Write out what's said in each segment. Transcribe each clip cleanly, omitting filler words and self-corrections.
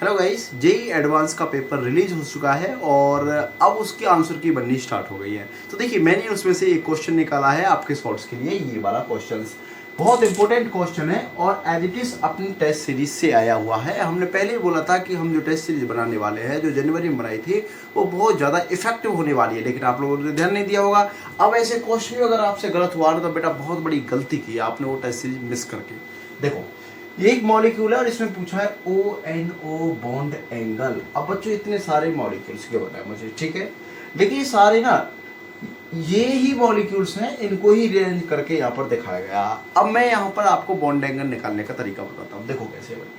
Hello guys, JEE advance का paper release हो चुका है और अब उसके आंसर की बननी स्टार्ट हो गई है। तो देखिए, मैंने उसमें से एक क्वेश्चन निकाला है आपके शॉर्ट्स के लिए। ये वाला क्वेश्चन बहुत इंपॉर्टेंट क्वेश्चन है और एज इट इज अपनी टेस्ट सीरीज से आया हुआ है। हमने पहले ही बोला था कि हम जो टेस्ट सीरीज बनाने वाले हैं, जो जनवरी में बनाई थी, वो बहुत ज़्यादा इफेक्टिव होने वाली है, लेकिन आप लोगों ने ध्यान नहीं दिया होगा। अब ऐसे क्वेश्चन भी अगर आपसे गलत हुआ तो बेटा बहुत बड़ी गलती की आपने वो टेस्ट सीरीज मिस करके। देखो, ये एक मॉलिक्यूल है और इसमें पूछा है ONO बॉन्ड एंगल। अब बच्चों इतने सारे मॉलिक्यूल्स के बताया मुझे, ठीक है, लेकिन ये सारे ना ये ही मॉलिक्यूल्स हैं, इनको ही रेंज करके यहाँ पर दिखाया गया। अब मैं यहाँ पर आपको बॉन्ड एंगल निकालने का तरीका बताता हूँ। देखो कैसे भाई,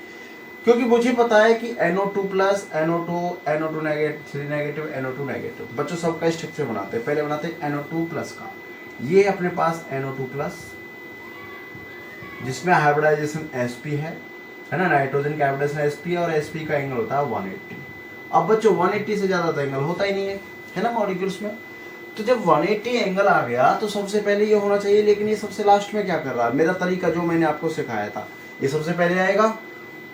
क्योंकि मुझे पता है कि NO2 plus NO2 negative 3 negative NO2 negative. बच्चों सबका स्ट्रक्चर बनाते हैं, पहले बनाते हैं NO2 प्लस का। ये अपने पास NO2 प्लस जिसमें हाइब्रिडाइजेशन sp है ना, नाइट्रोजन का हाइब्रिडाइजेशन sp है और sp का एंगल होता है 180। अब बच्चों 180 से ज़्यादा तो एंगल होता ही नहीं है ना मॉलिक्यूल्स में। तो जब 180 एंगल आ गया तो सबसे पहले ये होना चाहिए, लेकिन ये सबसे लास्ट में क्या कर रहा है? मेरा तरीका जो मैंने आपको सिखाया था, ये सबसे पहले आएगा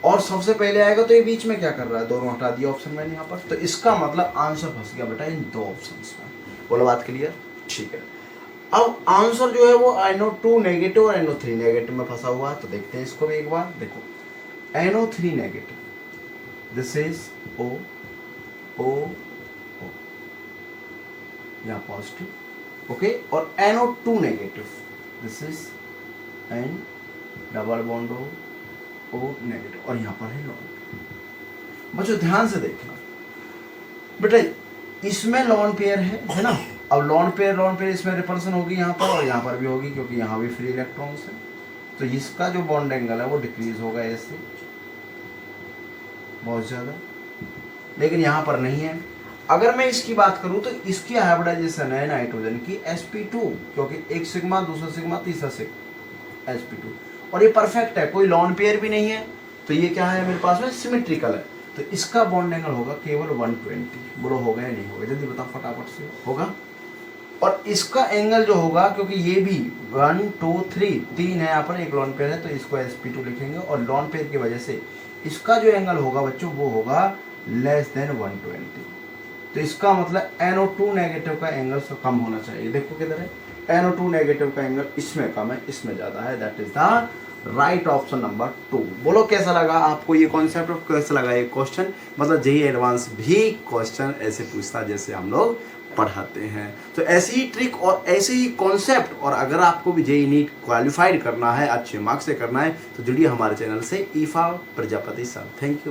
और सबसे पहले आएगा तो ये बीच में क्या कर रहा है? दोनों हटा दिया ऑप्शन मैंने यहाँ पर। तो इसका मतलब आंसर फंस गया बेटा इन दो ऑप्शन में। बोलो बात क्लियर? ठीक है। अब आंसर जो है वो NO2 नेगेटिव और NO3 नेगेटिव में फंसा हुआ है। तो देखते हैं इसको भी एक बार। देखो, NO3 negative, this is O यहाँ पॉजिटिव, ओके, और NO2 negative, this is N double bond O negative, और यहाँ पर है लॉन। बच्चों ध्यान से देखना बेटा, इसमें लॉन पेयर है ना। अब लॉन पेयर इसमें रिपल्सन होगी यहाँ पर और यहाँ पर भी होगी, क्योंकि यहाँ भी फ्री इलेक्ट्रॉन्स है। तो इसका जो बॉन्ड एंगल है वो डिक्रीज होगा ऐसे बहुत ज़्यादा, लेकिन यहाँ पर नहीं है। अगर मैं इसकी बात करूँ तो इसकी हाइब्रिडाइजेशन है नाइट्रोजन की sp2, क्योंकि एक सिग्मा दूसरा सिग्मा तीसरा सिग्मा sp2, और ये परफेक्ट है, कोई लॉन पेयर भी नहीं है। तो ये क्या है मेरे पास में? सिमेट्रिकल है। तो इसका बॉन्ड एंगल होगा केवल 120। बोलो होगा या नहीं होगा? जल्दी बताओ फटाफट से। होगा। और इसका एंगल जो होगा, क्योंकि ये भी 1 2 3 है यहाँ पर, एक लॉन पेयर है तो इसको sp2 लिखेंगे, और लॉन पेयर की वजह से इसका जो एंगल होगा बच्चों वो होगा लेस देन 120। तो इसका मतलब NO2 नेगेटिव का एंगल से कम होना चाहिए। देखो किधर है, NO2 नेगेटिव का एंगल इसमें कम है, इसमें ज़्यादा है। That is the right option number 2। बोलो कैसा लगा आपको ये कॉन्सेप्ट, कैसा लगा ये क्वेश्चन? मतलब जेईई एडवांस भी क्वेश्चन ऐसे पूछता जैसे हम लोग पढ़ाते हैं। तो ऐसी ही ट्रिक और ऐसे ही कॉन्सेप्ट, और अगर आपको भी जेईई नीट क्वालिफाइड करना है, अच्छे मार्क्स से करना है, तो जुड़िए हमारे चैनल से ईफा प्रजापति सर। Thank you.